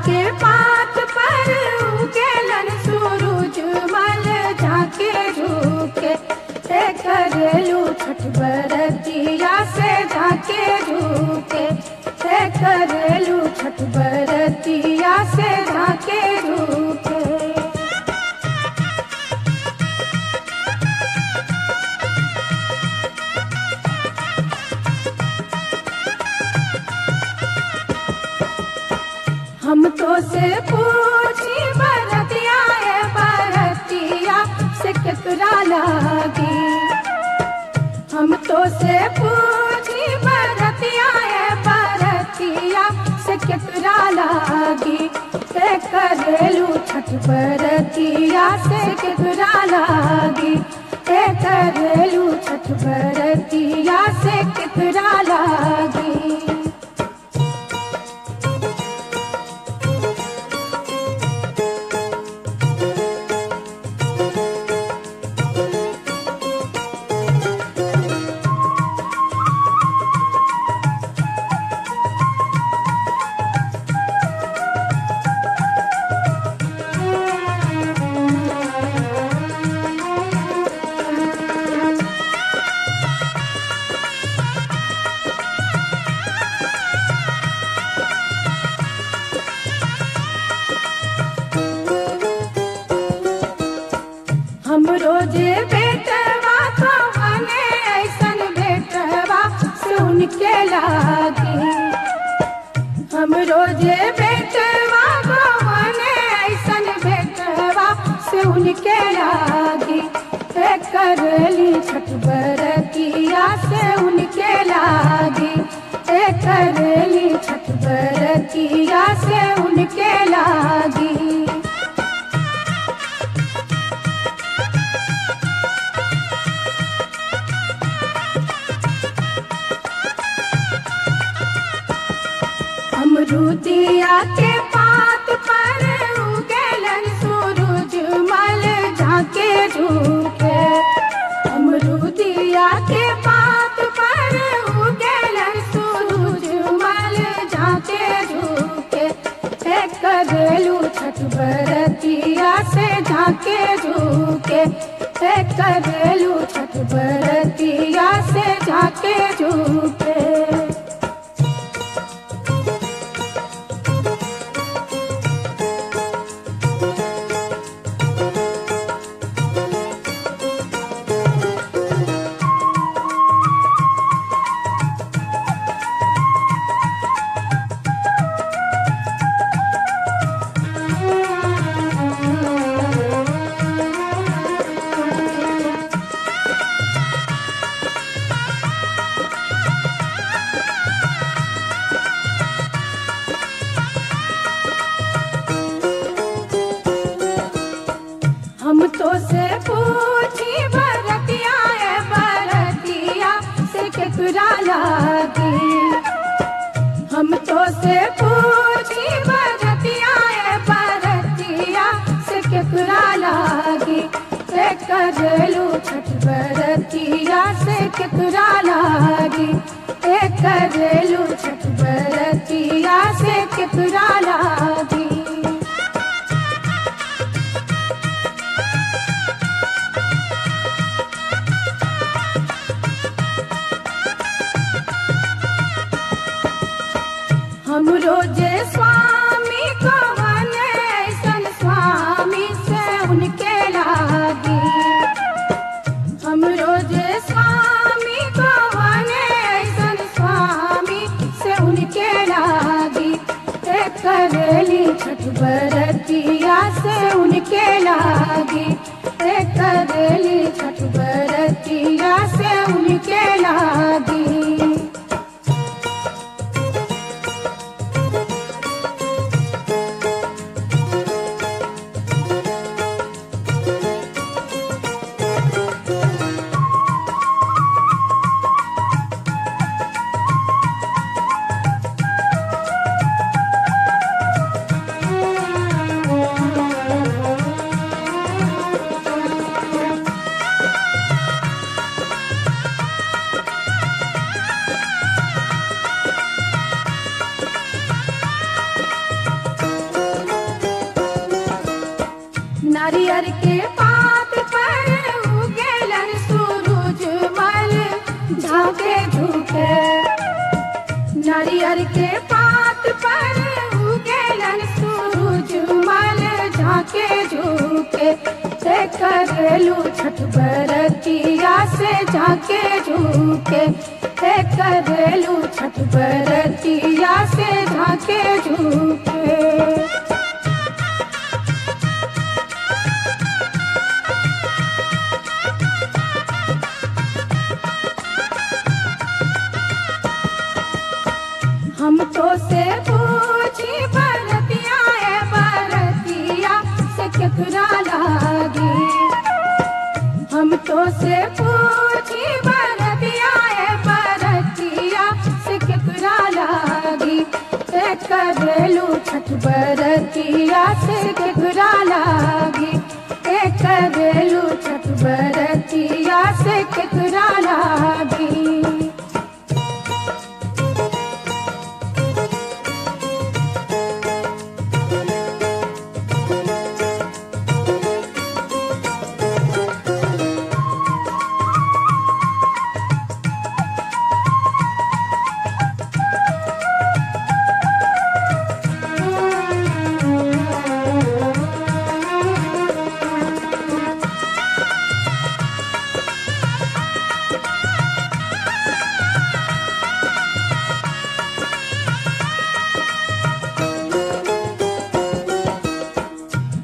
के पात पर उगेलन सूरज मल झाके झुके ते करेलू छठ बरतिया से झाके झुके ते करेलू छठ बरतिया से झाके झुके। हम तो से पूछी बरतिया है बरतिया से केकरा लागी। हम तो से पूछी बरतिया है बरतिया से केकरा लागी ते करेलू छठ बरतिया से केकरा लागी ते करेलू छठ बरतिया से केकरा लागी। हम रोजे बेटवा तो मने ऐसन बेटवा सुन के लागी। हम रोजे बेटवा तो मने ऐसन बेटवा सुन के लागी ते करेली छठ बरतिया से उनके लागी ते करेली छठ बरतिया से उनके लागी। अमरूदिया के पात पर उगेलन सूरज मल झाके झुके। अमरूदिया के पात पर उगेलन सूरज मल झाके झुके ते करेलू छठ बरतिया से झाके झुके ते करेलू छठ बरतिया से झाके झुके। हम तो से पूछी बरतिया है बरतिया से केकरा लागी। हम तो से पूछी बरतिया है बरतिया से केकरा लागी ते करेलू छठ बरतिया से केकरा लागी ते करेलू छठ बरतिया से केकरा लागी। हम रोजे स्वामी को बने ऐसन स्वामी से उनके लागी। हम रोजे स्वामी को बने ऐसन स्वामी से उनके लागी ते करेली छठ बरतिया से उनके लागी ते करेली छठ बरतिया से उनके लागी। नारियर के पात पर उगेलन सूरज मल झाके झुके। नारियर के पात पर उगेलन सूरज मल झाके झुके। ते करेलू छठ बरतिया से झाके झुके। ते करेलू छठ बरतिया से झाके झुके। हम तो से पूछी बरतिया है बरतिया से केकरा लागी। हम तो से पूछी बरतिया है बरतिया से केकरा लागी। ते करेलू छठ बरतिया से केकरा लागी। ते करेलू छठ बरतिया से केकरा लागी।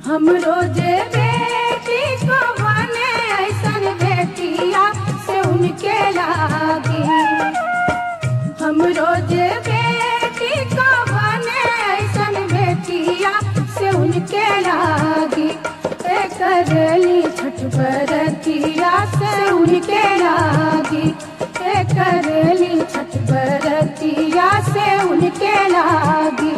हम रोजे बेटी को बने ऐसन बेटिया से उनके लागी। हम रोजे बेटी को बने ऐसन बेटिया से उनके लागी। ते करेली छठ बरतिया से उनके लागी। ते करेली छठ बरतिया से उनके लागी।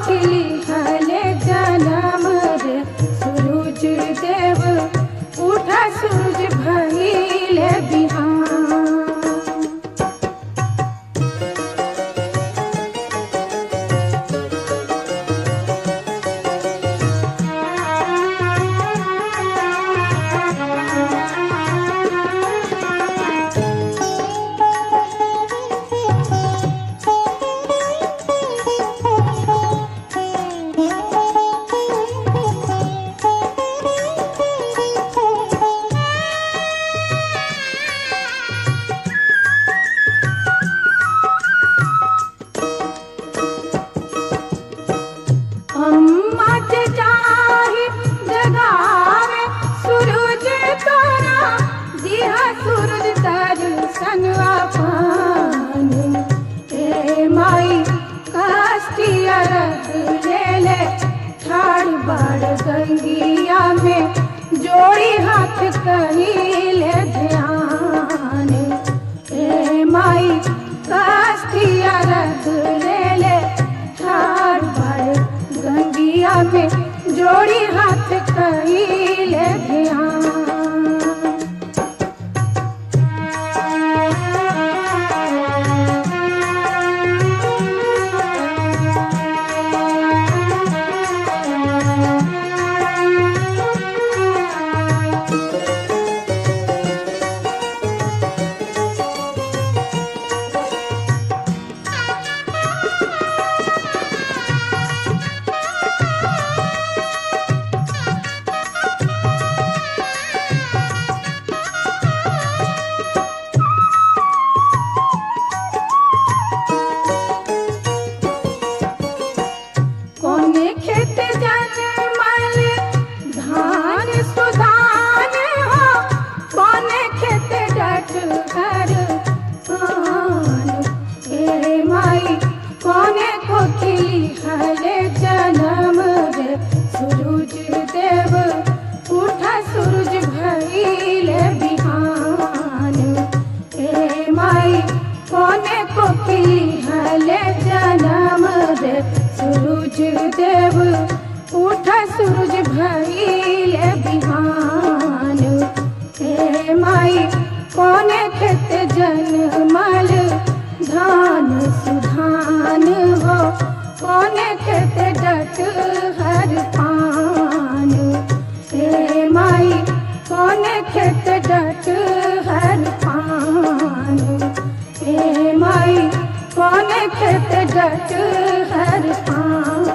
खिली हले जनम रे सूरज देव जोड़ी हाथ कहिले ध्यान ए माई कास्तिया रख ले ले ठाड़ बाड़ गंगिया में जोड़ी हाथ कहिले ध्यान। देव उठा सूरज भइले बिहान हे माई कोने खेत जनमल धान सुधान हो कोने खेत डट हर पान हे माई कोने खेत डट हर पान हे माई कोने खेत डट हर पान।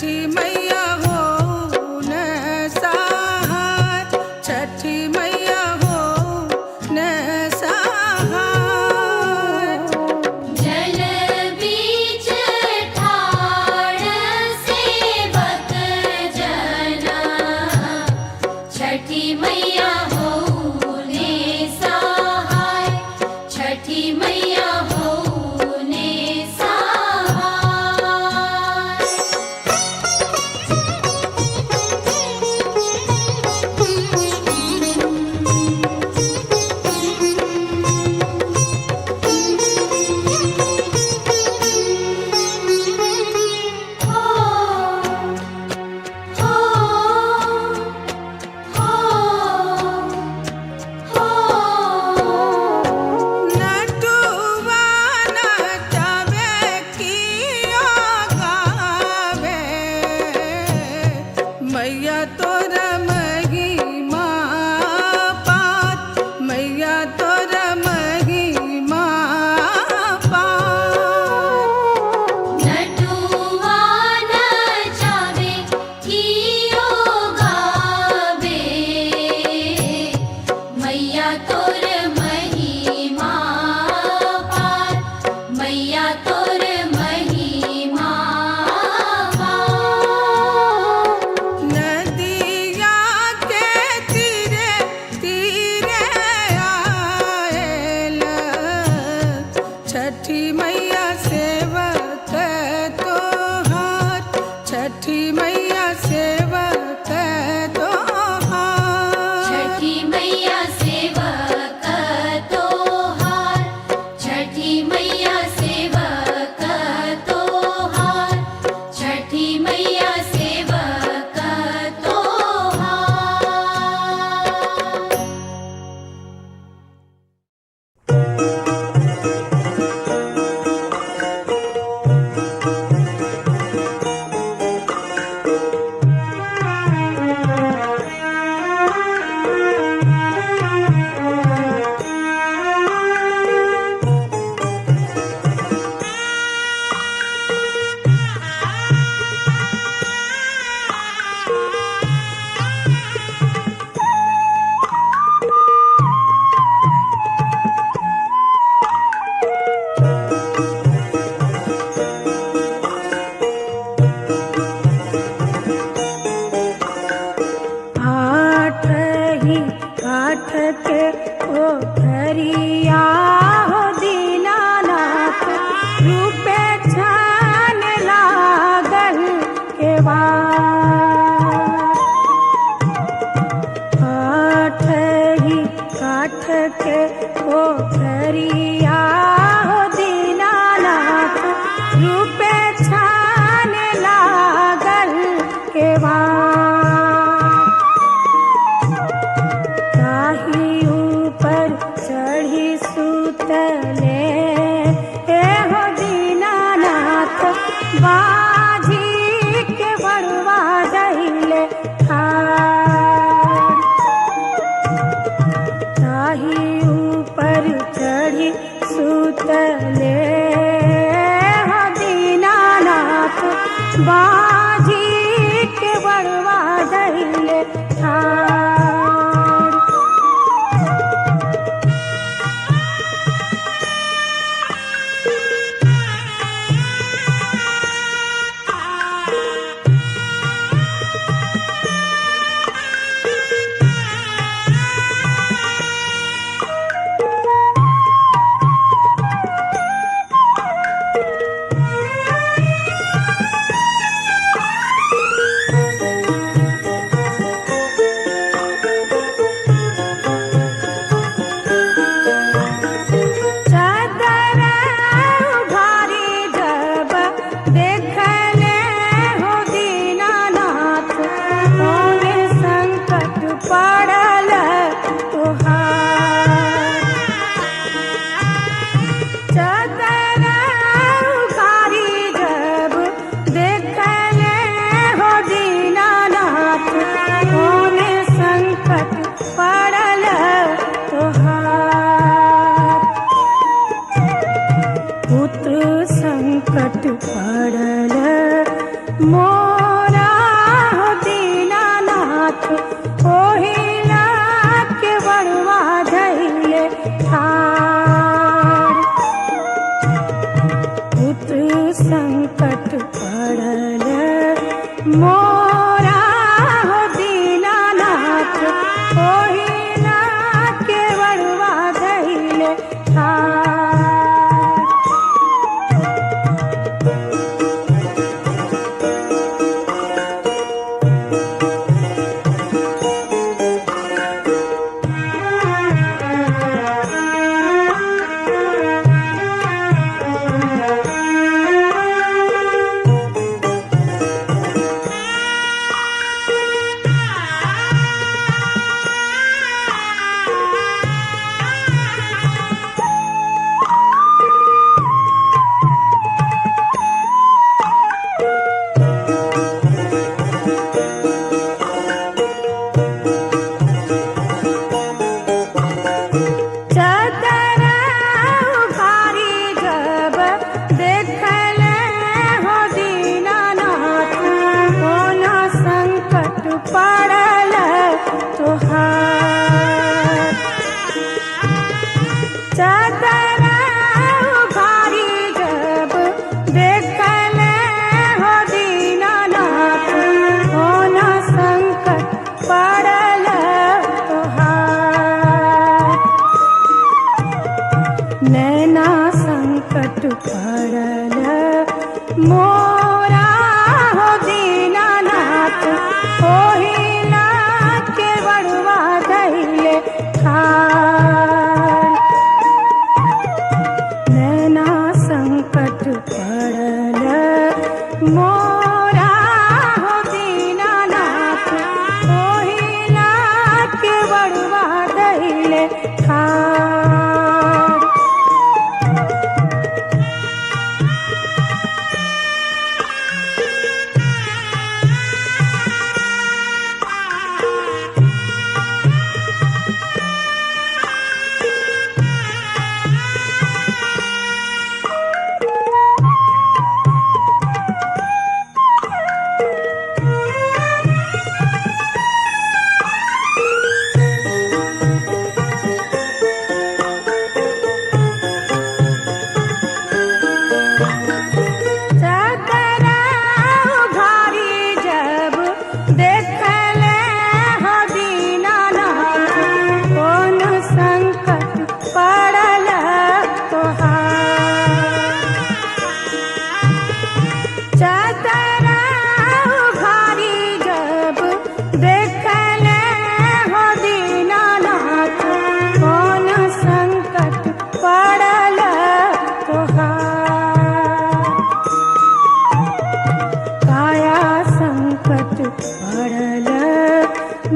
छठी मैया हो न सहाय, छठी मैया हो न सहाय। जल बीच ठाड़ सेवक जना, छठी मैया हो ने सहाय, छठी मैया हो ने सहाय। नटुआ नचावे किया गावे, मैया तोर महिमा पार, मैया तोर महिमा पार। नटुआ नचावे कियो गावे, मैया तोर महिमा पार, मैया तोर महिमा पार। नदिया के तीरे तीरे आएल, छठी मैया सेवक तोहार, छठी मैया सेवक तोहार। छठी मैया सेवक तोहार, छठी मैया सेवक तोहार, छठी मैया सेवक तोहार। आठ ही काठ के पोखरिया हो दीनानाथ, रूपे छान लागल केवाड़। आठ ही काठ के पोखरिया हो दीनानाथ, रूपे छान लागल केवाड़। ताही ऊपर चढ़ी सुतले हो दीनानाथ, बाजी के बड़वा दहिले ठाड़। ताही ऊपर चढ़ी सुतले हो दीनानाथ, बाजी के बड़वा दहिले ठाड़। संकट पड़ल मोर मोरा हो दीनानाथ ओहिला के बड़वा धैले ठार। चदरा उघारी जब देखले हो दीनानाथ कोन संकट पड़ल तोहार। चदरा उघारी जब देखले हो दीनानाथ कोन संकट पड़ल तोहार। नैना संकट पड़ल मोरा हो दीनानाथ ओहिला के बड़वा धैले ठार। नैना संकट पड़ल मोरा हो दीनानाथ ओहिला के बड़वा धैले ठार। चदरा उघारी जब देखले हो दीनानाथ कोन संकट पड़ल तोहार। चदरा उघारी जब देखले हो दीनानाथ कोन संकट पड़ल तोहार। काया संकट पड़ल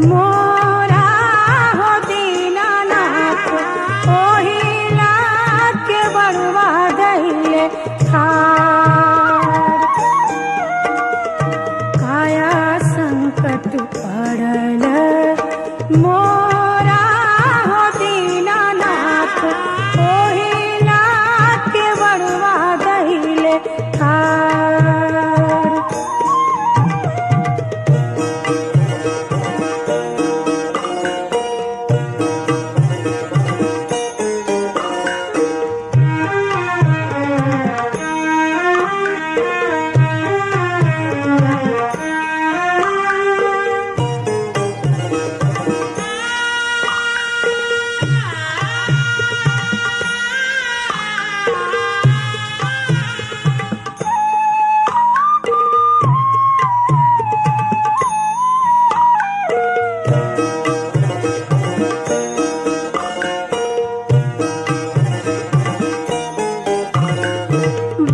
मोरा हो दीनानाथ ओहिला के बड़वा धैले ठार। काया संकट पड़ल मोरा हो दीनानाथ ओहिला के बड़वा धैले ठार।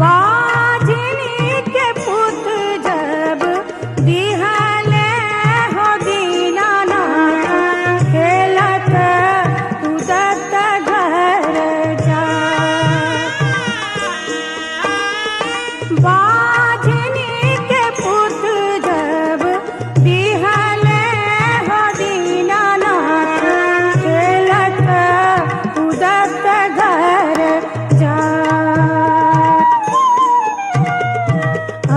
बाझनी के पुत जब दिहले हो दीनानाथ खेलत कूदत घर जा। बाझनी के पुत जब दिहले हो दीनानाथ खेलत कूदत घर जा।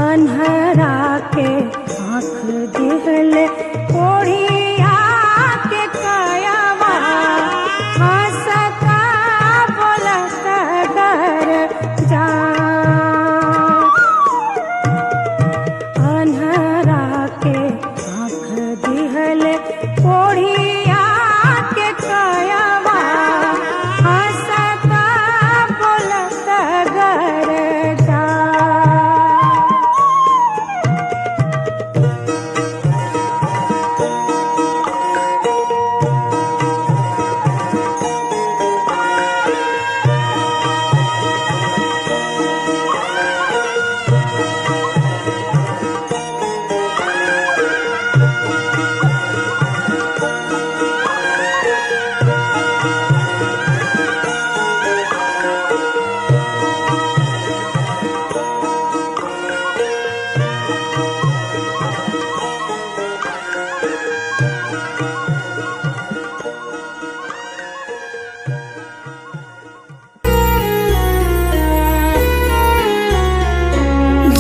अन्हरा के आँख दिहले कोढ़िया के कायावा हंसता बोलत डर जा। अन्हरा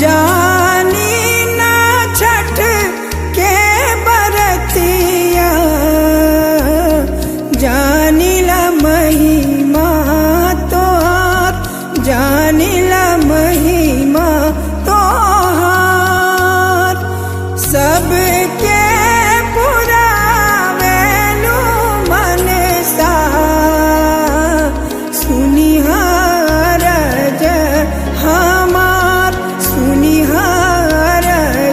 जानी ना छठ के बरतिया, जानिला महिमा तोहार, जानिला महिमा तोहार। सबके पुरावेलू मनसा, सुनिहार जय हमार, सुनिहार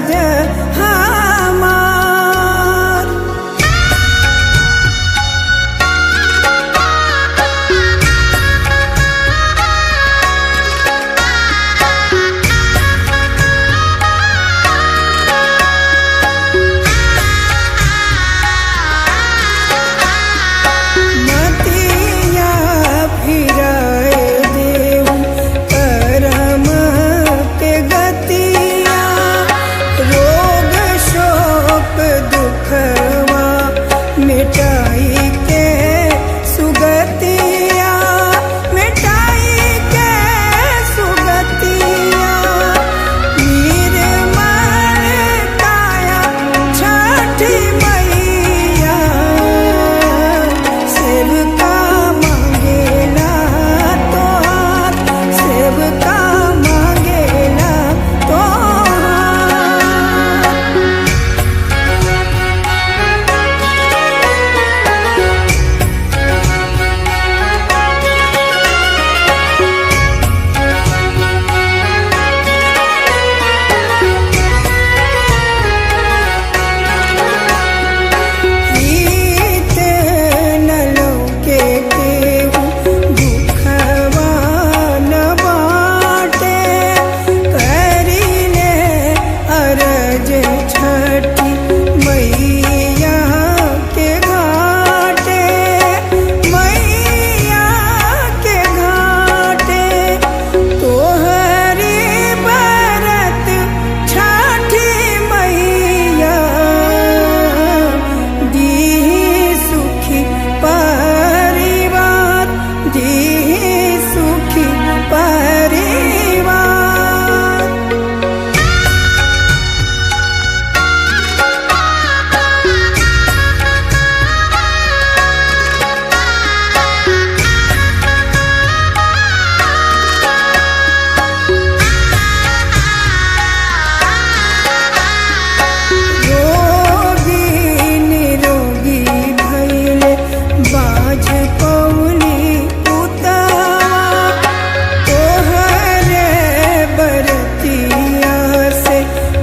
जय हमार। मतिया फिराए देहु करम के गतिया, रोग शोक दुखवा मिटाई के सुगतिया, मिटाई के सुगतिया। निर्मल काया छठी मैया, सेवका मांगेला तोहार, सेवका मांगेला तोहार। ईत न लौके केहू दुखवा न बाटे, करिले अरज छठी मैया के घाटे, मैया के घाटे। तोहरी बरत छठी मैया, दीहि सुखी परिवार, दीहि सुखी परिवार। रोगी निरोगी भइले बाझ पौली पुतवा, तोहरे बरतिया से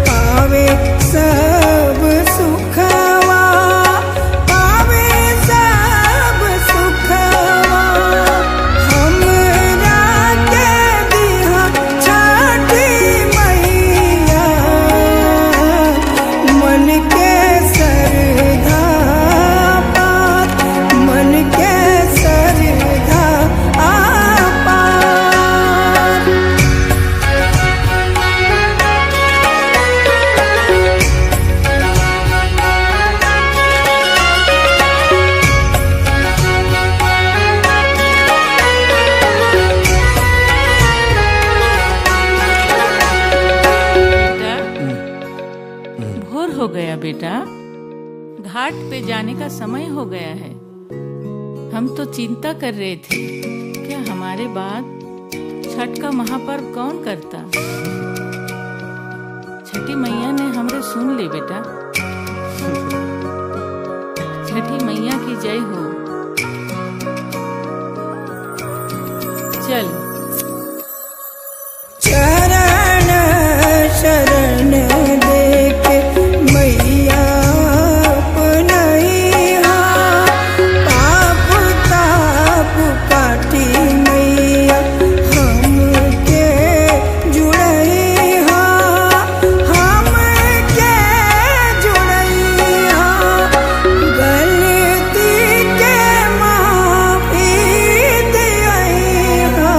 पावे सब सुखवा, पावे सब सुखवा। हमरा के दिहा छठी मैया, मन के सरधा पार, मन के सरधा आपार। बेटा, भोर हो गया बेटा, घाट पे जाने का समय हो गया है। हम तो चिंता कर रहे थे क्या हमारे बाद छठ का महापर्व कौन करता। छठी मैया ने हमरे सुन ली बेटा। छठी मैया की जय हो। चल चरण शरण देके मैया अपनैहा, पाप ताप काटी मैया हमके जुड़ैहा, हमके जुड़ैहा। गलती के माफी दियैहा,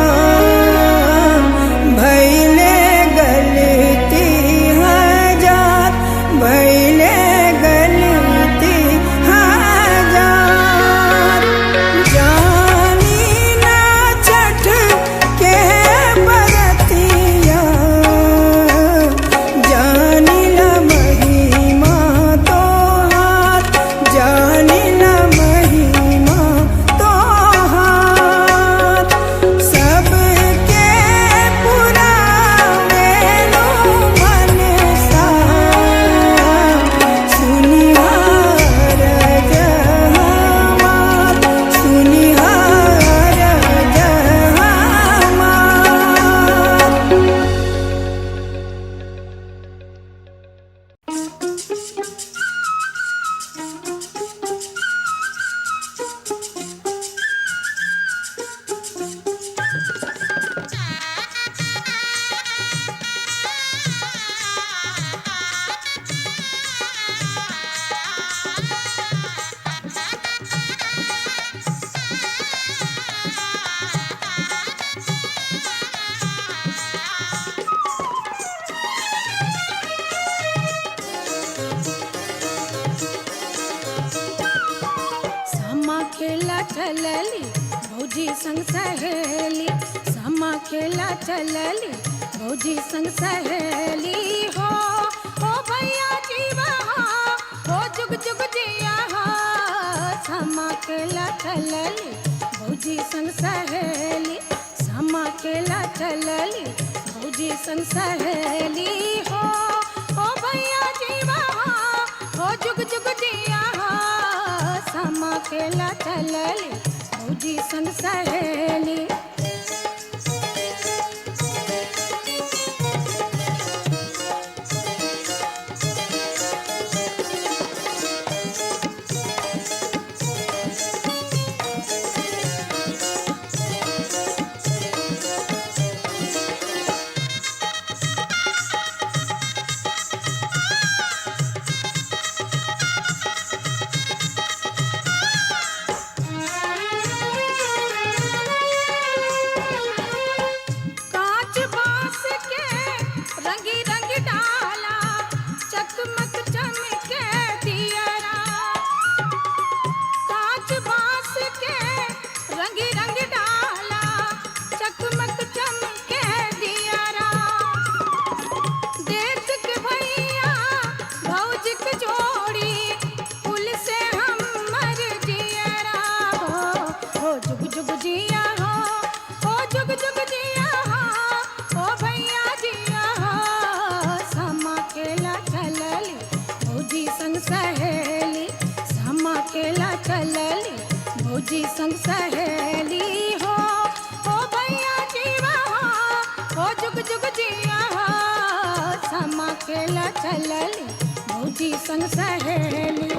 चलली भौजी संग सहेली, सामा खेला चलली भौजी संग सहेली हो भैया जीवा हो जुग जुग जिया हो, सामा खेला चलली भौजी संग सहेली, सामा खेला चलली भौजी संग सहेली हो भैया जीवा हो जुग जुग जिया हो, सामा खेला चलली भौजी संग सहेली। कांच बांस के रंगी रंग डाला, चकमक चमके दियरा, कांच बांस के रंगी रंग डाला, चकमक चमके दियरा, देख के भैया भौजी के जोड़ी फूल से हम मर जियरा हो जुग जुग जिया हो जुग जुग जिया हो भैया जिया हो, सामा खेला चलली भौजी संग सहेली, सामा खेला चलली भौजी संग सहेली हो भैया जीवा हो जुग जुग जिया हो, सामा खेला चलली भौजी संग सहेली।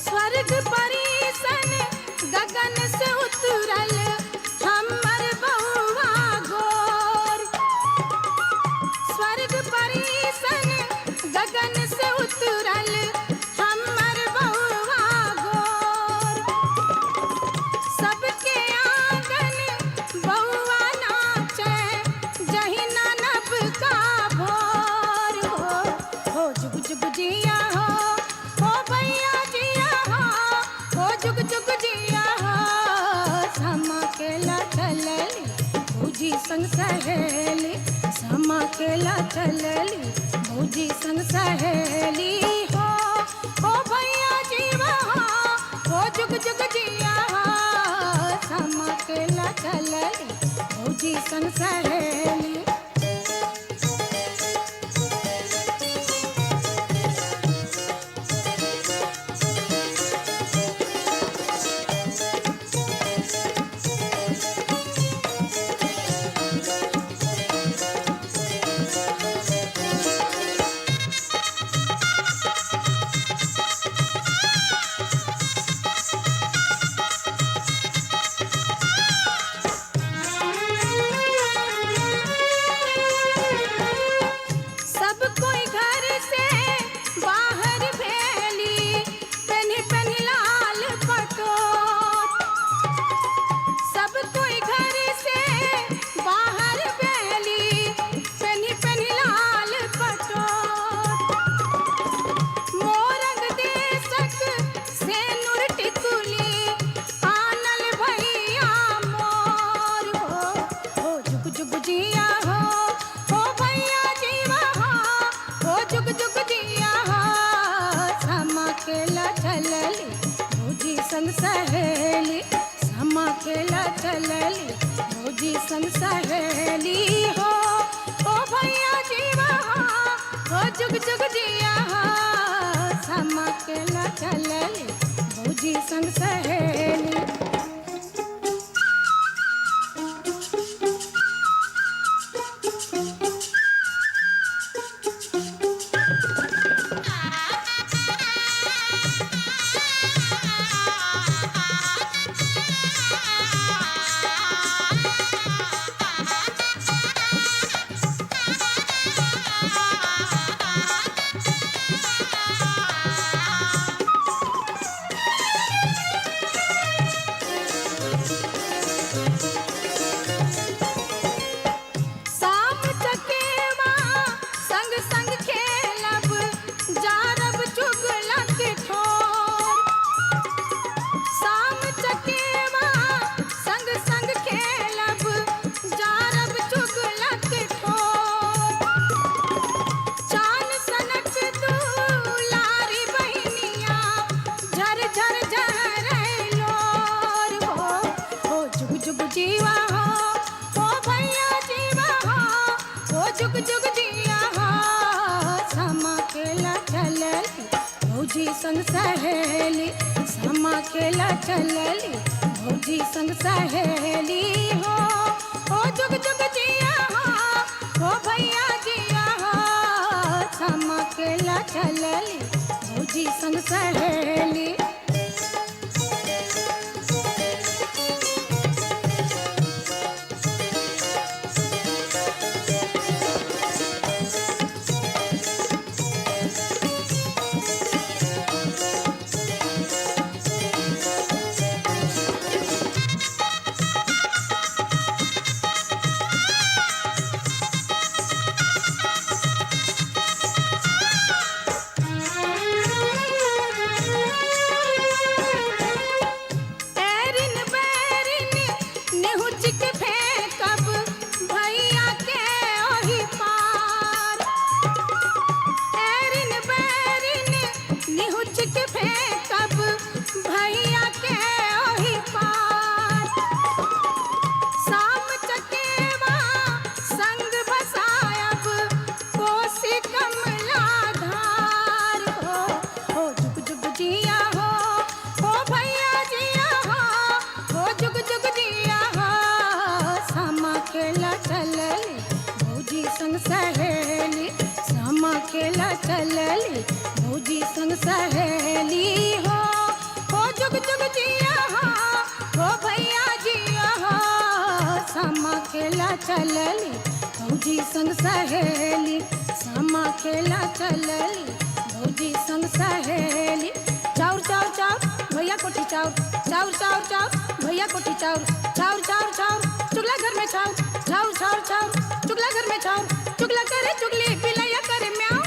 स्वर्ग परिसन गगन से उतरल हमर बउआ गोर, स्वर्ग परिसन गगन से उतरल हमर बउआ गोर, सबके आंगन बउआ नाचे जहिना नभ का भोर हो जुग जुग जिया हो भैया जिया हो जुग जुग जिया हो, सामा खेला चलली भौजी संग सहेली, सामा खेला चलली भौजी संग सहेली हो भैया जीवा हो जुग जुग जिया हो, सामा खेला चलली भौजी संग सहेली। सब कोई घर से बाहर भेली, पेन्ही पेन्ही लाल पटोत, सब कोई घर से बाहर भेली, पेन्ही पेन्ही लाल पटोत, मोरंग देशक से नूर टिकुली आनल भैया मोर हो जुग जुग जिया हो भैया जीवा हो जुग जुग जिया हो, सामा खेला चलली भौजी संग सहेली, सामा खेला चलली भौजी संग सहेली हो भैया जीवा हो जुग जुग जिया हो, सामा खेला चलली भौजी संग सहेली। जुग जुग जिया हो समा खेला चलली भौजी संग सहेली समा खेला चलली भौजी संग सहेली हो जुग जुग जिया हो भैया जिया हो समा खेला चलली भौजी संग सहेली एरिन बेरिन निहुचिक फेंकब भैया के ओही पार एरिन बेरिन निहुचिक फेंकब भैया के ओही पार शाम चकेवा संग भसायब कोसी कमला धार हो जुग जुग जिया हो भैया जिया हो जुग जुग जिया हो समा खेला चलली भौजी संग सहेली समा खेला चलली भौजी संग सहेली हो जुग जुग जिया हो भैया जिया हो समा खेला चलली भौजी संग सहेली समा खेला चलली भौजी संग सहेली चाउर चाउर चाउर भैया कोठी चाउर चाउर चाउर चाउर भैया कोठी चाउर चाउर चाउर चाउर चुगला घर में चाउर चाउर चाउर चाउर चुगला घर में चाउर चुगला करे चुगली पिलैया करे म्याऊ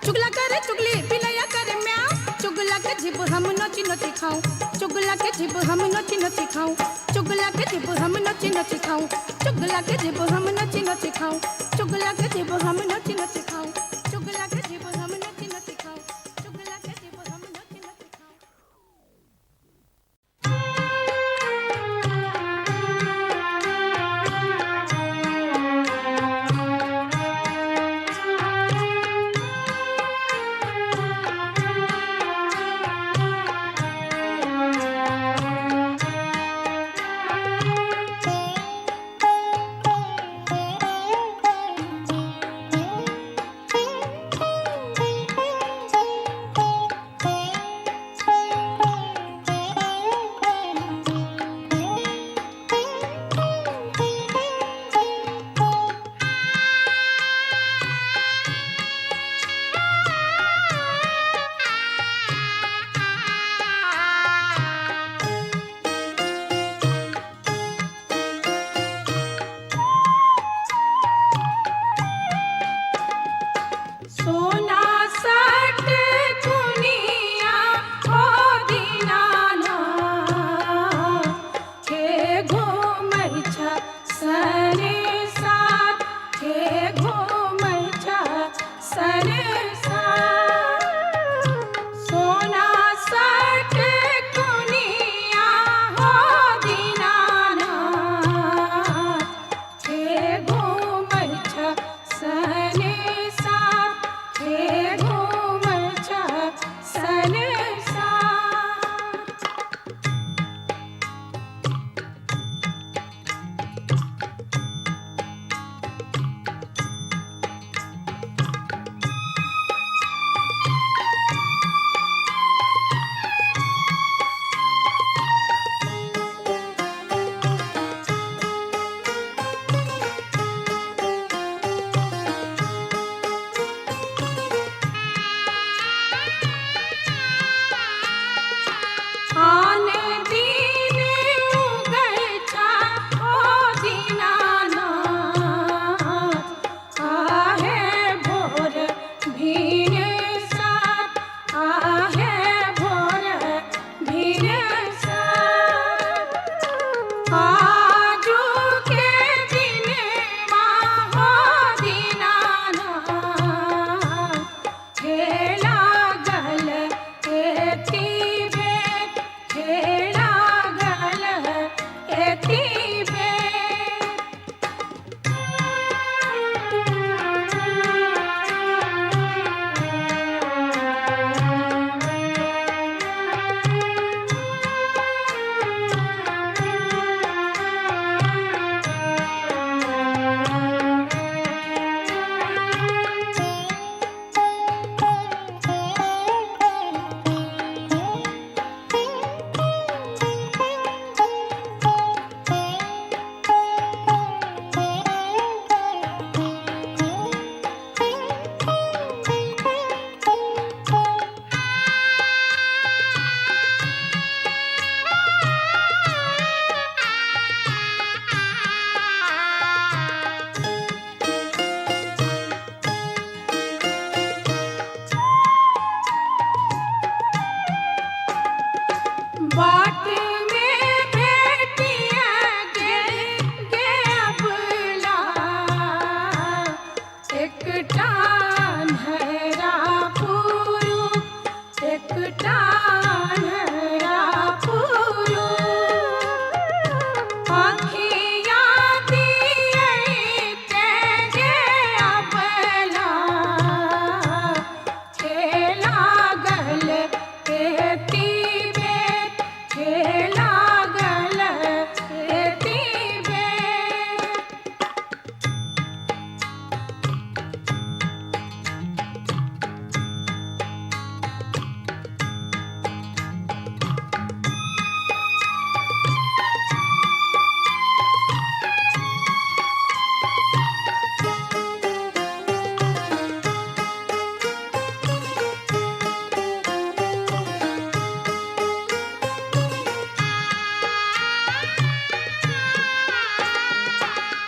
चुगला करे चुगली पिलैया करे म्याऊ चुगला के जिब हम नोची नोची खाऊं चुगला के जिब हम नोची नोची खाऊं चुगला के जिब हम नोची नोची खाऊं चुगला के जिब हम नोची नोची खाऊं चुगला के जिब हम नोची नोची खाऊं चुगला के जिब हम नोची नोची खाऊं चुगला के जिब हम नोची नोची खाऊं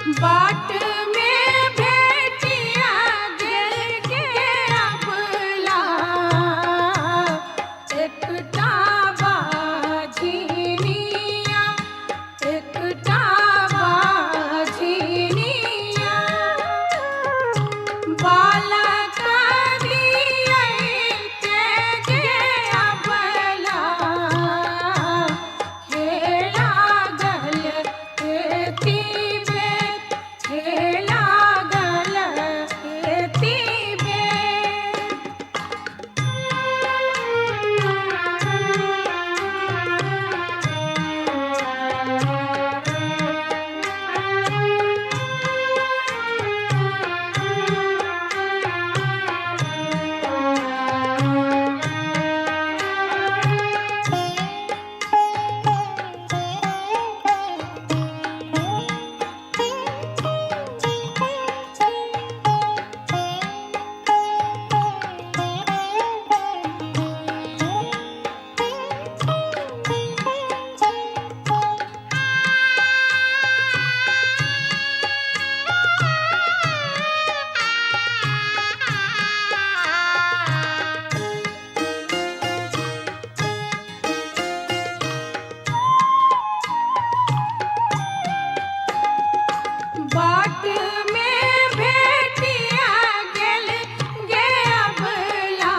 बाट में भेटिया गेल के अबला एकटा बाझिनिया एकटा बाझिनिया बालक दियै के जे अबला हे लागल एती बेर हे लागल एती बेर बाट में भेटिया गेल गे अबला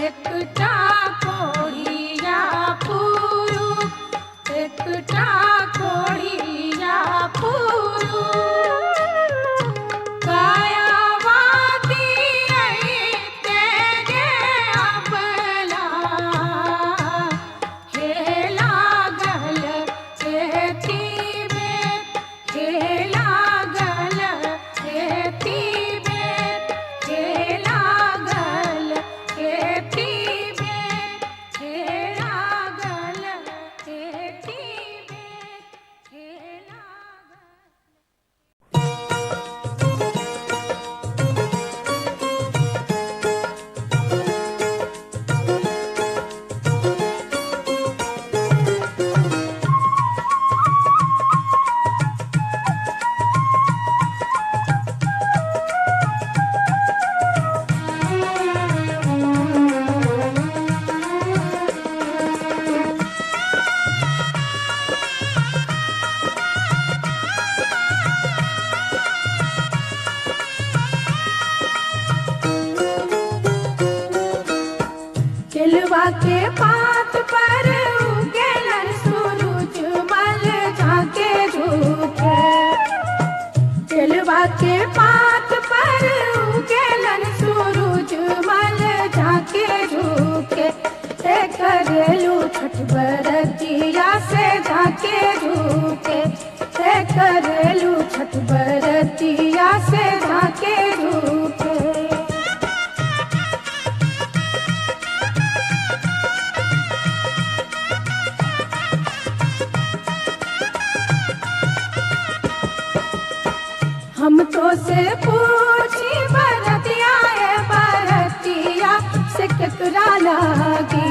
एकटा कोढ़िया पुरुष एकटा कोढ़िया पुरुष कायावादी ते गे अबला हे लागल एती बेर हे लागल एती बेर हे लागल एती बेर हे लागल एती बेर हे लागल केलवा के पात पर उगेलन सूरज मल झाके झुके केलवा के पात पर उगेलन सूरज मल झाके झुके करेलू छठ बरतिया से झाके झुके करेलू छठ बरतिया से झाके झुके हम तो से पूछी बरतिया है बरतिया से केकरा लागी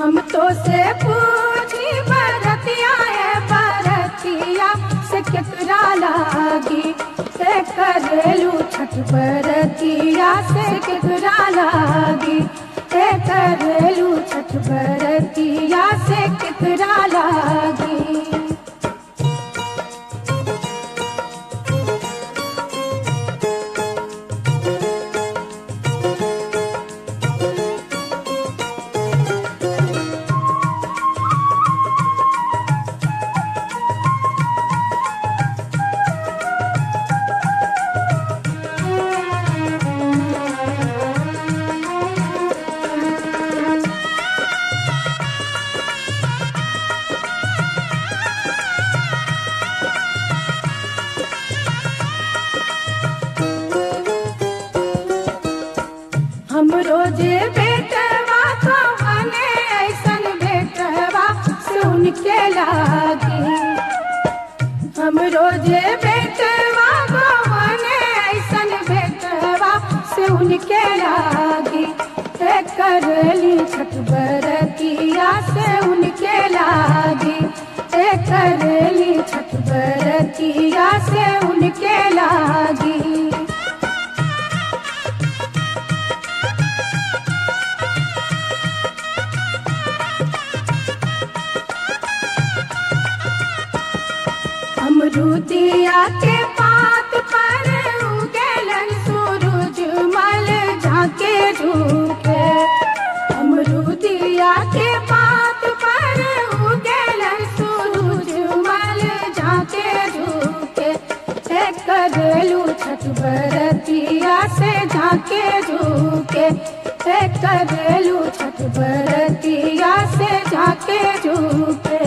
हम तो से पूछी बरतिया है बरतिया से केकरा लागी से करेलू छठ बरतिया से केकरा लागी से करेलू छठ बरतिया से केकरा लागी हमरो जे बेटवा कवने ऐसन बेटवा सुन के लागी हमरो जे बेटवा कवने ऐसन बेटवा सुन के लागी करली छठ बरतिया से उनके लागी करली छठ बरतिया से उनके लागी। अमरूदिया के पात पर उगेलन सूरज मल झाके झुके। अमरूदिया के पात पर उगेलन सूरज मल झाके झुके। करेलू छठ बरतिया से झाके झुके। करेलू छठ बरतिया से झाके झुके।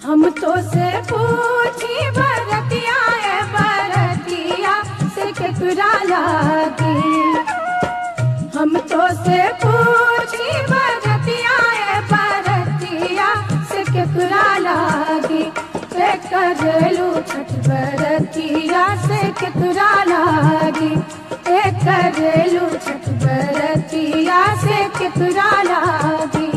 हम तो से पूछी बरतिया बरतिया से केकरा लागी। हम तो से पूछी बरतिया बरतिया से केकरा लागी। करेलू छठ बरतिया से केकरा लागी। करेलू छठ बरतिया से केकरा लागी।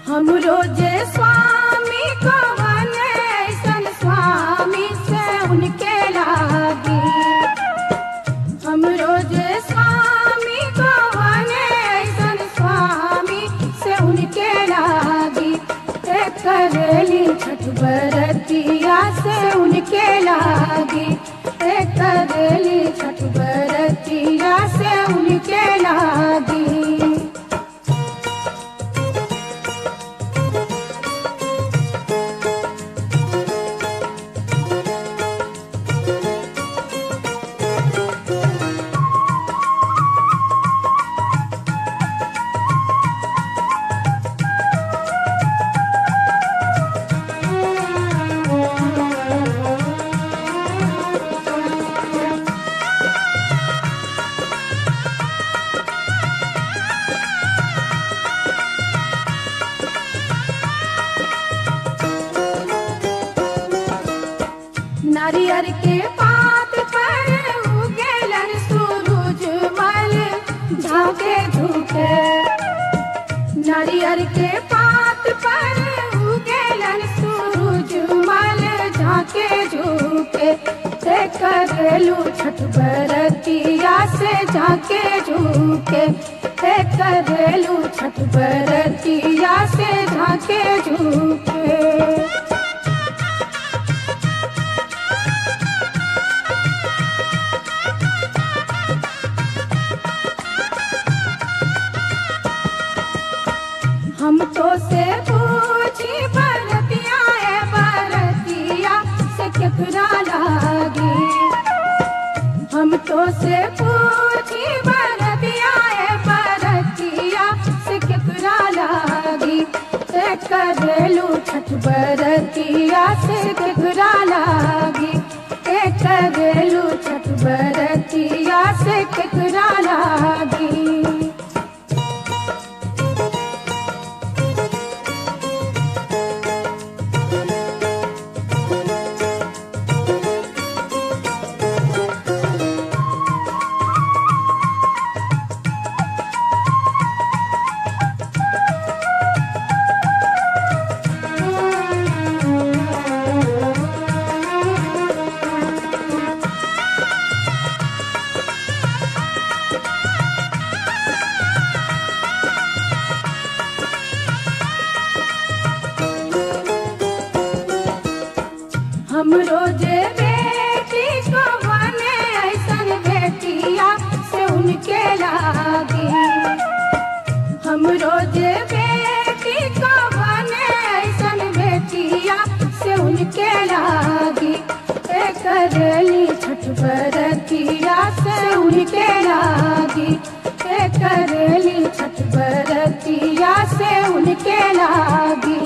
हम रोजे स्वामी कवन ऐसन स्वामी से उनके लागी। हम रोजे स्वामी कवन ऐसन स्वामी से उनके लागी। करेली छठ बरतिया से उनके लागी। करेली छठ बरतिया से उनके लागी। नारियर के पात पर उगेलन सूरज मल झाके झुके। नारियर के पात पर उगेलन सूरज मल झाके झुके। करेलू छठ बरतिया से झाके झुके। करेलू छठ बरतिया से झाके झुके। हम तो से पूछी बरतिया बरतिया से केकरा लागी। हम तो से पूछी बरतिया बरतिया से केकरा लागी। करेलू छठ बरतिया से केकरा लागी। करेलू छठ बरतिया से केकरा लागी। हम रोजे बेटी को बने ऐसन बेटिया से उनके लागी। हम रोजे बेटी से उनके लागी।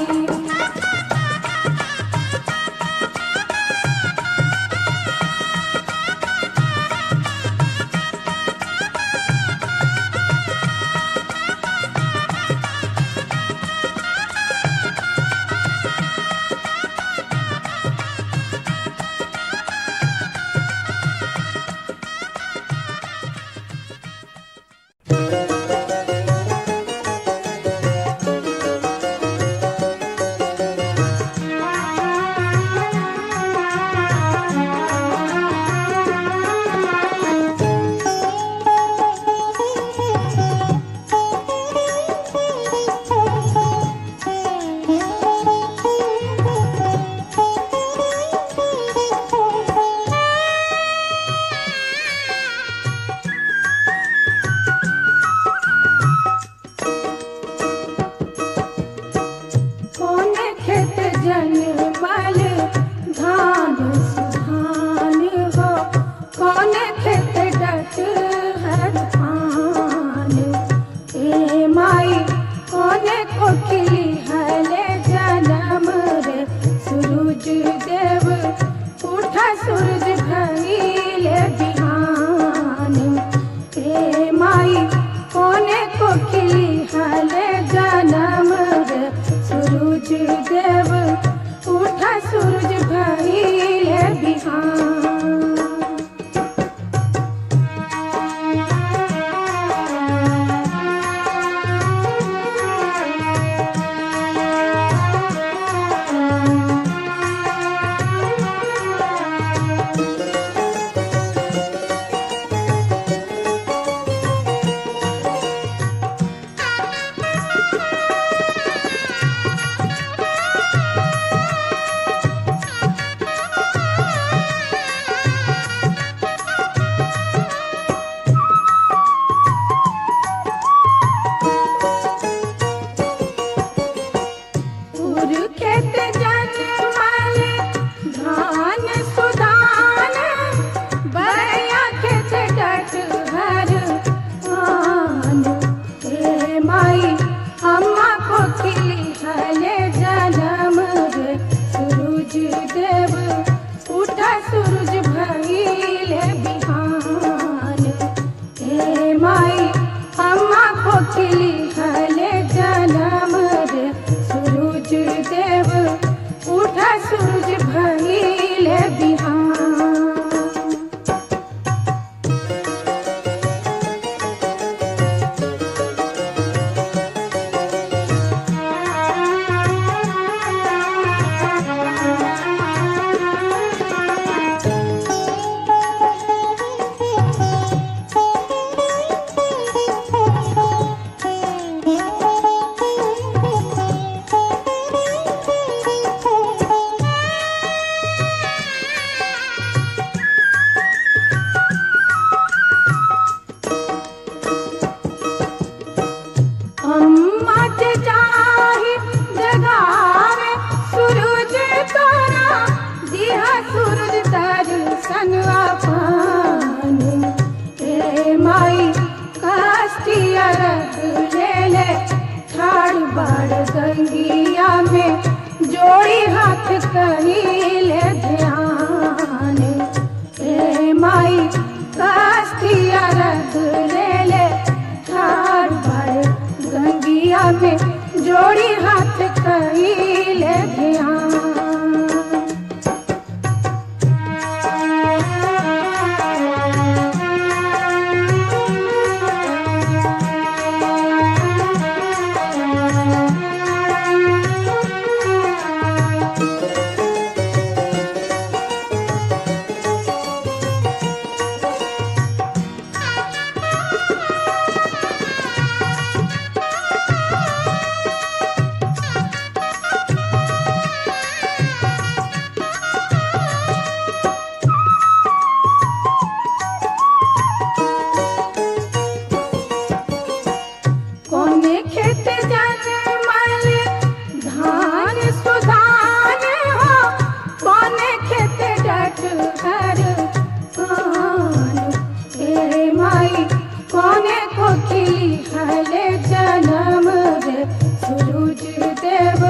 सूरज देव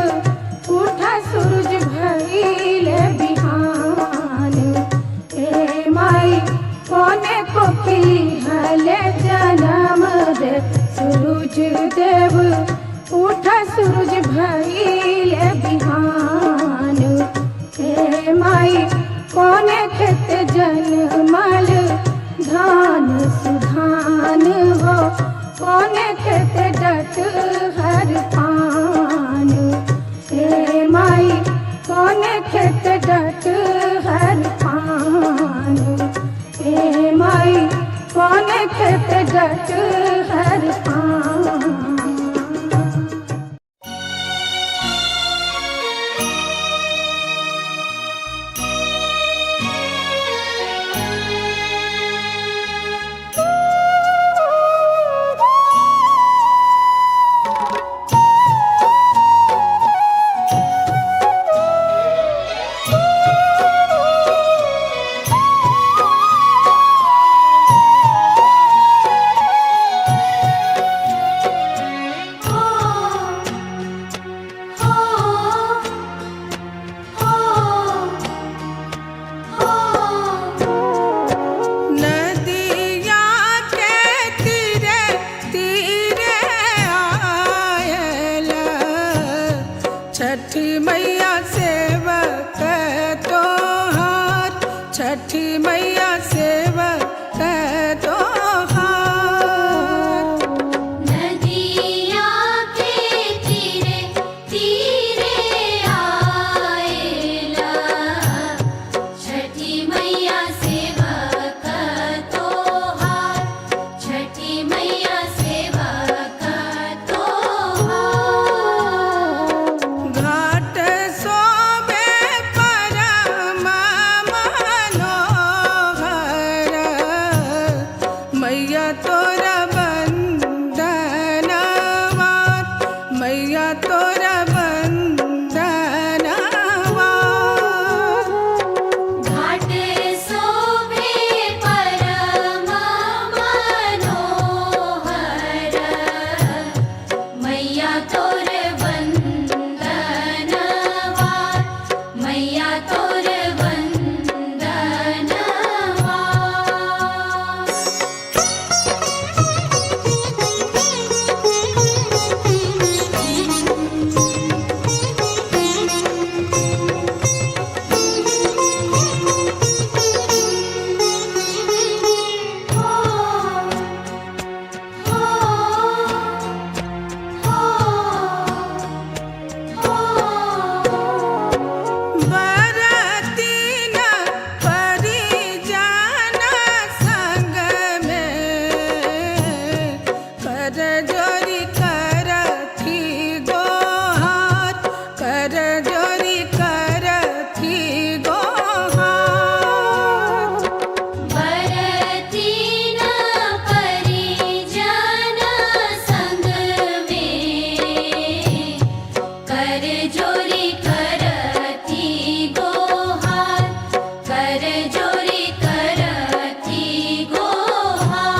उठा सूरज भइले बिहान ए माई कोने कोकिली हले जन्म दे सूरज देव उठा सूरज भइले बिहान ए माई कोने खेत जनमल धान सुधान हो कोने खेत डट हर पान ए माई कोने खेत डट हर पान ए माई कोने खेत डट हर पान। छठी मैया सेवक तोहार, छठी मैया सेवक तोहार। नदिया के तीरे तीरे आएला, छठी मैया सेवक तोहार, छठी मैया सेवक तोहार। घाट सोबे परम मनोहर, मैया तोरा बंदनवा, मैया तोरा बंदनवा। घाट शोभे परम मनोहर, मैया तोर वंदनवा, मैया तोर वंदनवा। बरतीन परिजन संग में, कर जोरी करथी गोहार, कर जोरी करथी गोहार। बरतीन परिजन संग में, कर जोरी करथी गोहार, कर जोरी करथी गोहार।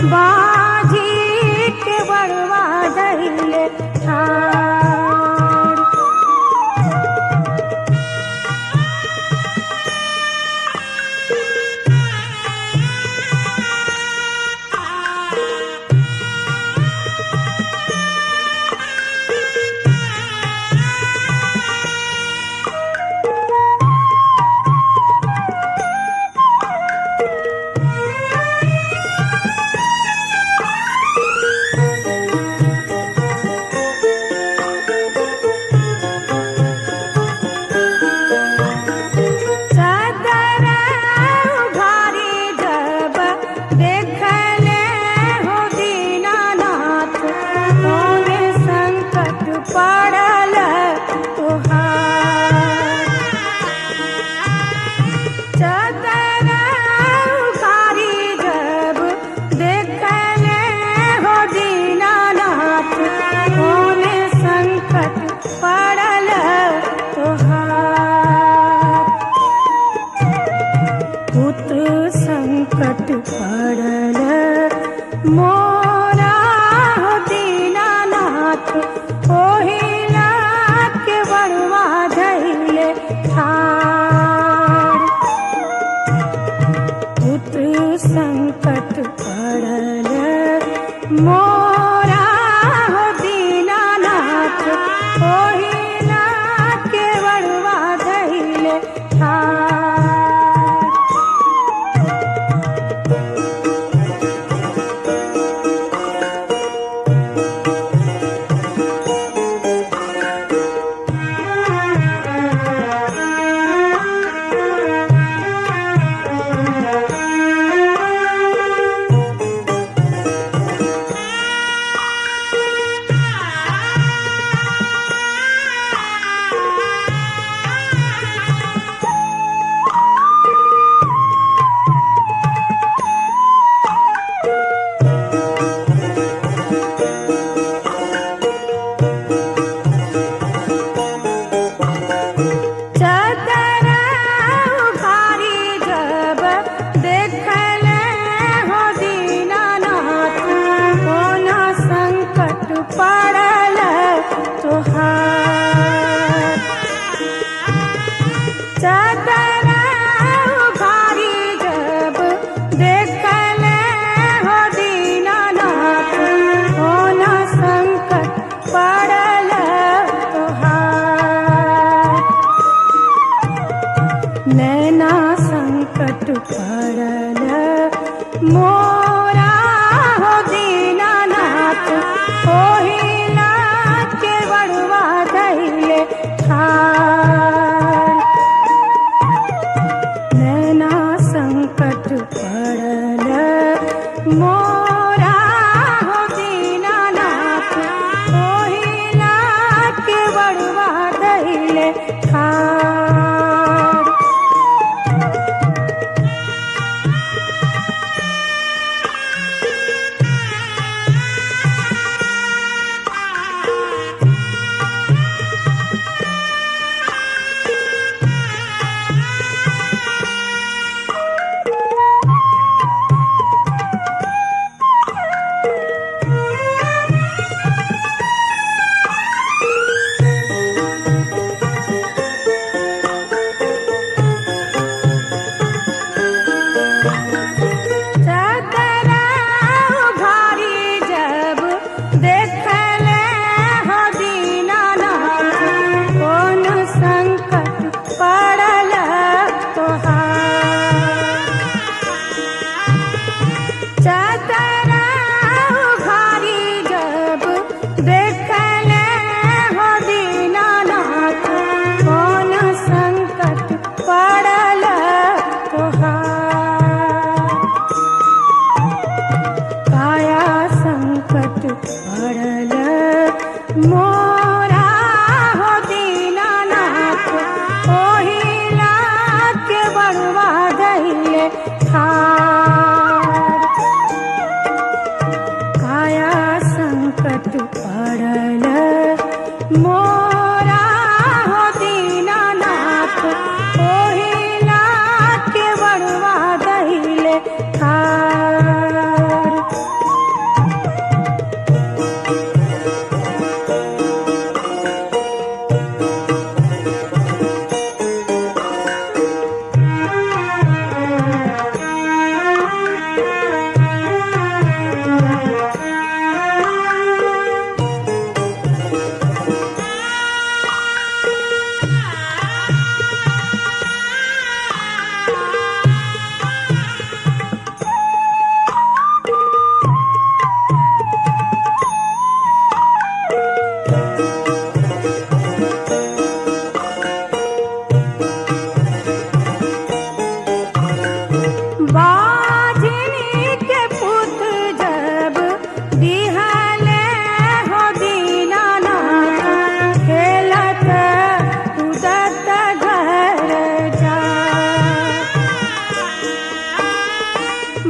बाजी के बड़वा धैले ठाड़। चादर उघारी जब देखले हो दीनानाथ, तोने संकट पड़ल तुहार। चादर उघारी जब देखले हो दीनानाथ, तोने संकट पड़ल तुहार। पुत्र संकट पड़ल मोरा हो दीनानाथ, ओहिला के बड़वा धैले ठाड़। पुत्र संकट पड़ल मोरा हो दीनानाथ, ओहिला के बड़वा धैले ठाड़। चादर उघारी जब देखले हो दीनानाथ, कोना संकट पड़ल तुहार। चादर उघारी जब देखले हो दीनानाथ, कोना संकट पड़ल तुहार। नैना संकट पड़ल मोरा हो दीनानाथ, ओहिला के बड़वा धैले ठाड़। नैना संकट पड़ल मोरा हो दीनानाथ, ओहिला के बड़वा धैले ठाड़। पड़ल तोहार।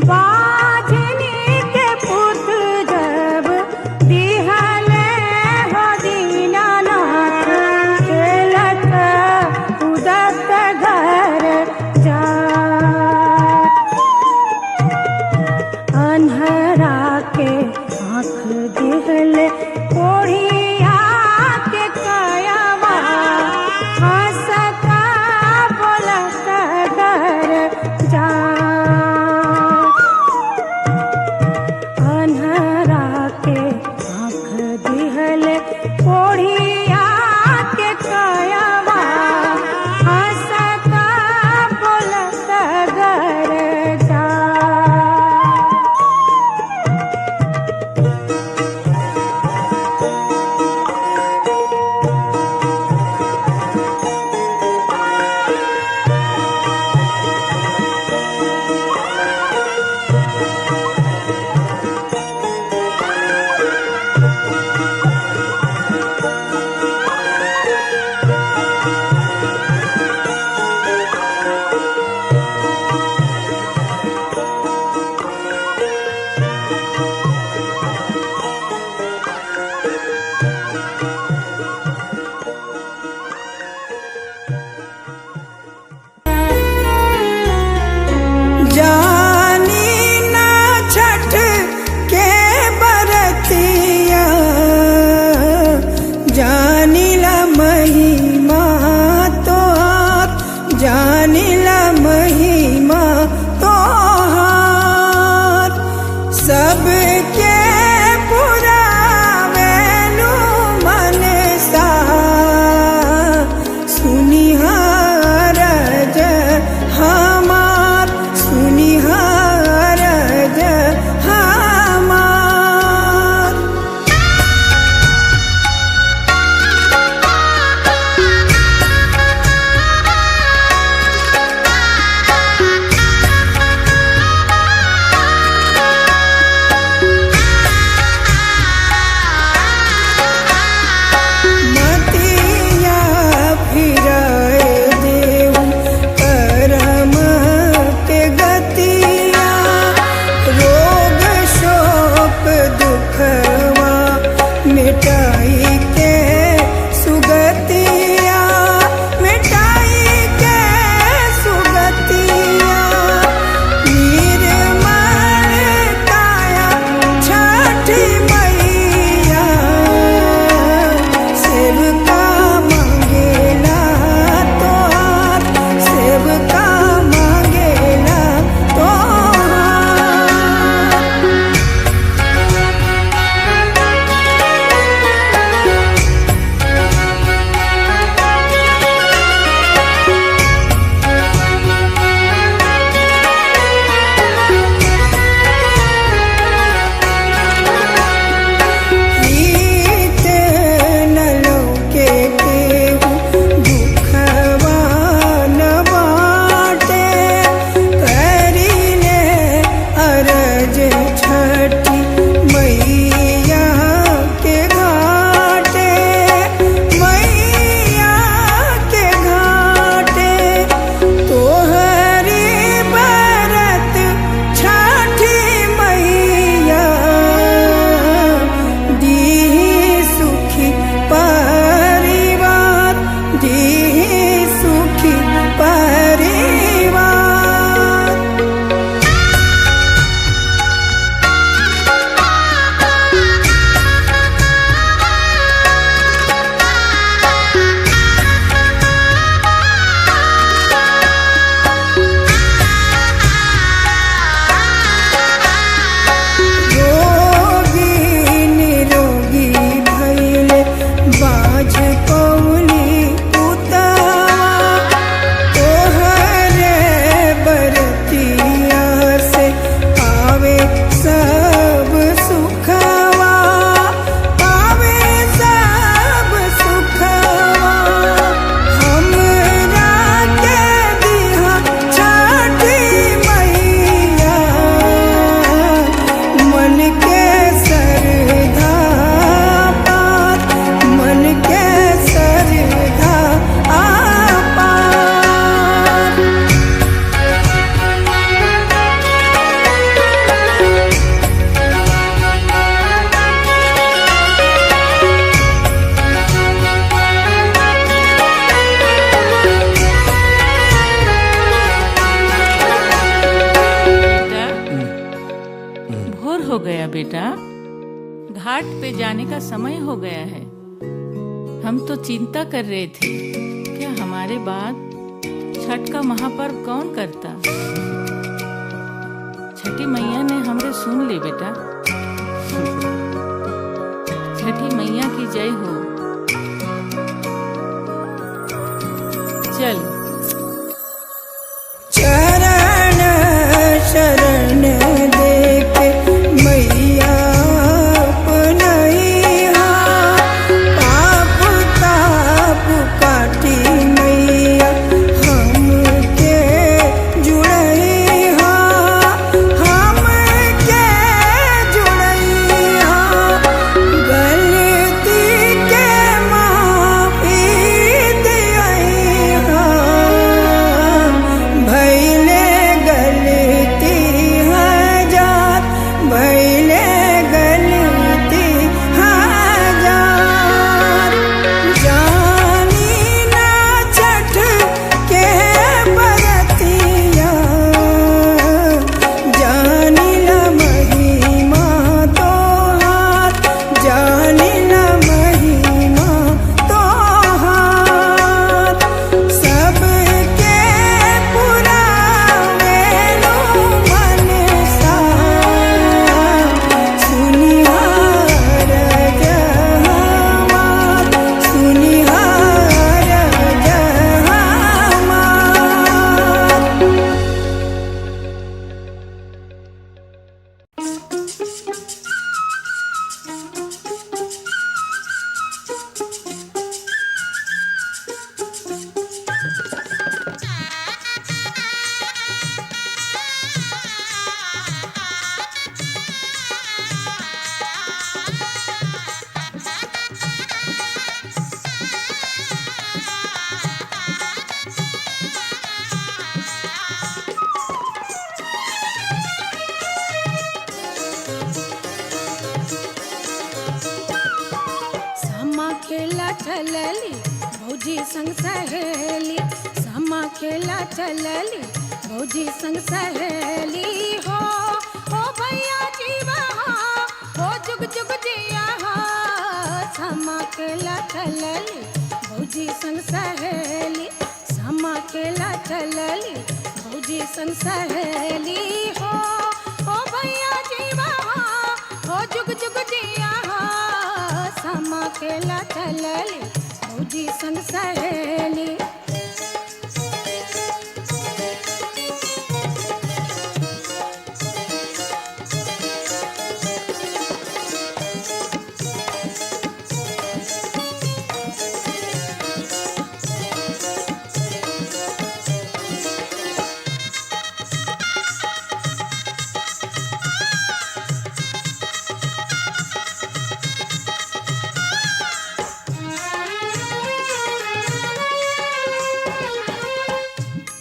बाझनी के पुत जब दिहले हो दीनानाथ खेलत उदत घर जा अन्हरा के आँख दिहले कोढ़िया के कयावा हंसता बोलत घर जा हो गया बेटा, घाट पे जाने का समय हो गया है। हम तो चिंता कर रहे थे क्या हमारे बाद छठ का महापर्व कौन करता। छठी मैया ने हमरे सुन ली बेटा। छठी मैया की जय हो। चल चरण शरण देके मैया अपनैहा, पाप ताप काटी मैया हमके जुड़ैहा, हमके जुड़ैहा, गलती के माफी दियैहा, भैले गलती हजार, भैले गलती हजार, जानी ना छठ के बरतिया, जानी ना महिमा तोहार, जानी ना महिमा तोहार, सबके पुरावेलो मनसा, सुनिहार जहमार, सुनिहार जहमार। सामा खेला चलली भौजी संग सहेली, सामा खेला चलली भौजी संग सहेली हो भैया जीवा हो जुग जुग जिया हो। सामा खेला चलली भौजी संग सहेली, सामा खेला चलली भौजी संग सहेली हो भैया जीवा हो जुग जुग जिया हो। सामा खेला चलली भौजी संग सहेली।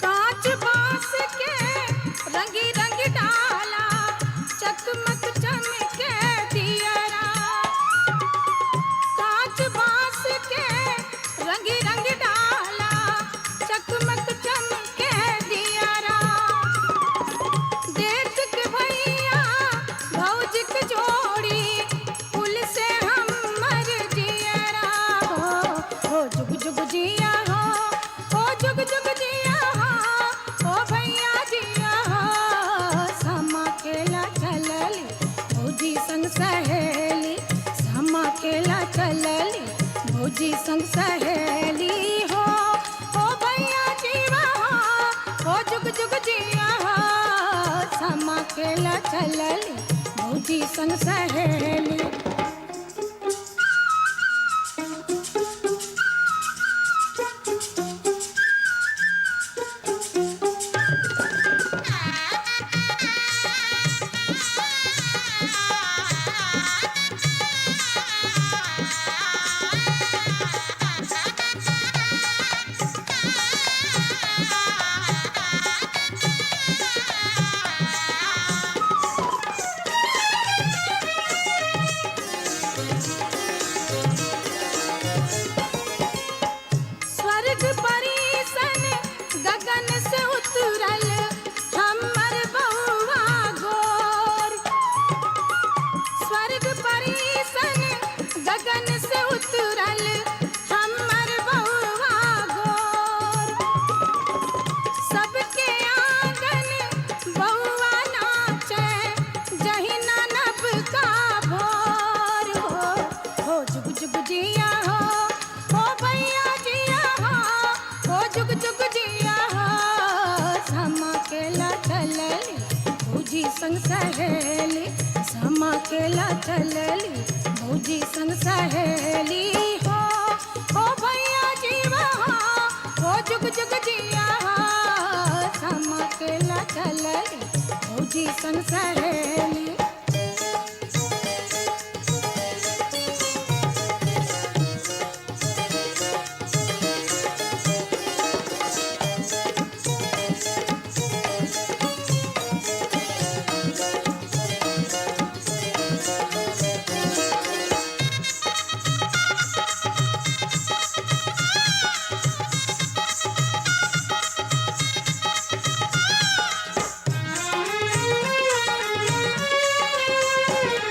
कांच बांस के रंगी रंग डाला, चकमक चमके दियरा। कांच बांस के रंगी रंग डाला, चकमक चमके दियरा। देख के भैया भौजी के जोड़ी, फूल से हमर जियरा हो जुग जुग जिया हो जुग जुग जिया हो भैया जिया हो। सामा खेला चलली भौजी संग सहेली, सामा खेला चलली भौजी संग सहेली हो भैया जीवा हो जुग जुग जिया हो। सामा खेला चलली भौजी संग सहेली। सहेली समा खेला चलली भौजी संग सहेली हो भैया जीवा हो जुग जुग जिया समा खेला चलली भौजी संग सहेली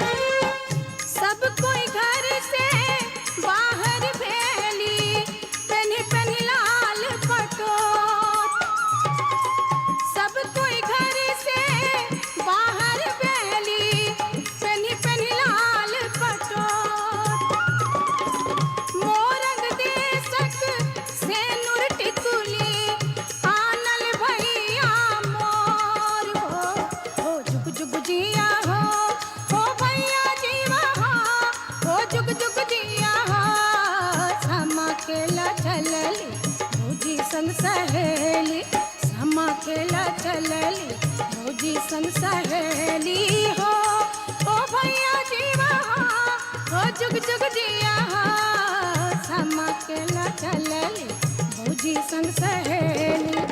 सब कोई घर से बाहर भेली पेन्ही पेन्ही लाल पटोट सब कोई घर से बाहर भेली पेन्ही पेन्ही लाल पटोट मोरंग देशक सेनुर टिकुली आनल भैया मोर हो जुग जुग जिया हो भैया जीवा हो जुग जुग जिया समा खेला चलली भौजी संग सहेली समा खेला चलली भौजी संग सहेली हो भैया जीवा हो जुग जुग जिया समा खेला चलली भौजी संग सहेली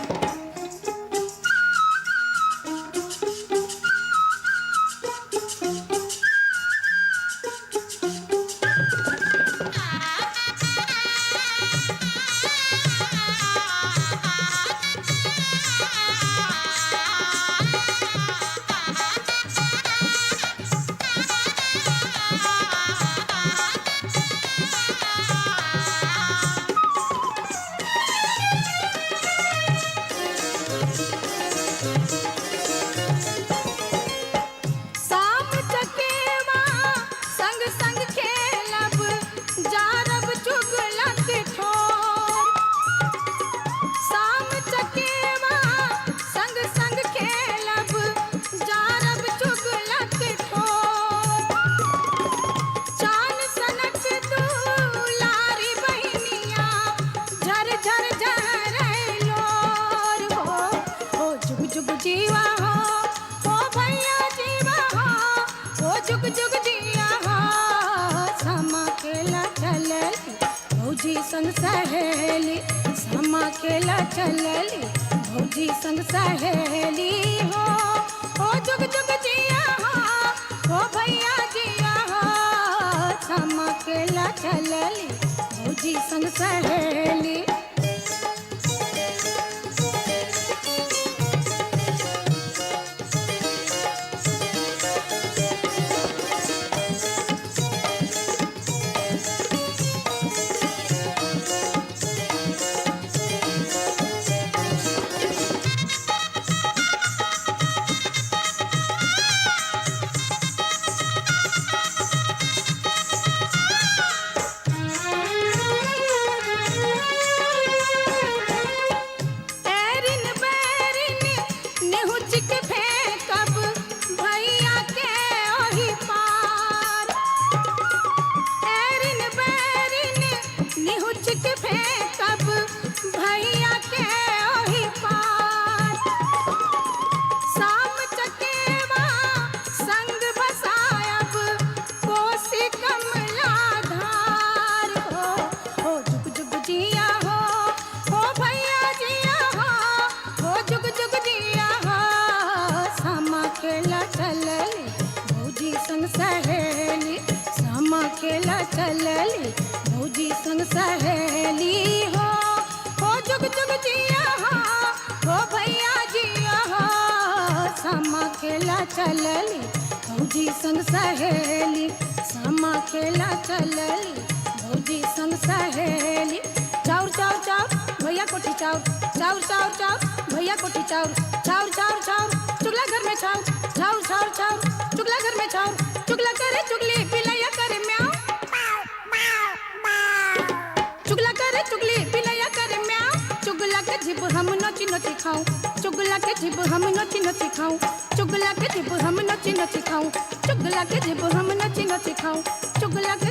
शाम चकेवा संग संग खेलब जारब चुगलक ठोर शाम चकेवा संग संग खेलब जारब चुगलक ठोर चान सनक दुलारी बहिनिया झर झर झरैलोर हो जुग जुग जीवा हो भैया जीवा हो जुग जुग जिया समा खेला चलली भौजी संग सहेली समा खेला चलली भौजी संग सहेली हो जुग जुग जिया हो भैया जिया समा खेला चलली भौजी संग सहेली एरिन बैरिन निहुचिक फेंकब भैया के ओही पार एरिन बैरिन निहुचिक फेंकब भैया के ओही पार शाम चकेवा संग बसायब कोसी कमला धार हो जुग जुग जिया हो भैया जिया हो जुग जुग जिया समा खेला चलली भौजी संग सहेली समा खेला चलली भौजी संग सहेली हो जुग जुग जिया हो भैया जिया समा खेला चलली भौजी संग सहेली समा खेला चलली भौजी संग सहेली चाउर चाउर चाउर भैया कोठी चाउर चाउर चाउर चाउर भैया कोठी चाउर चाउर चाउर चाउर चुगला घर में चाउर चाउर चाउर चाउर चुगला घर में चाउर चुगला करे चुगली पिलैया करे म्याऊ चुगला करे चुगली पिलैया करे म्याऊ चुगला के जीभ हम नोची नोची खाऊं चुगला चुगला के जिब हम नोची नोची खाऊं, चुगला के जिब हम नोची नोची खाऊं, चुगला के जिब हम नोची नोची खाऊं, चुगला के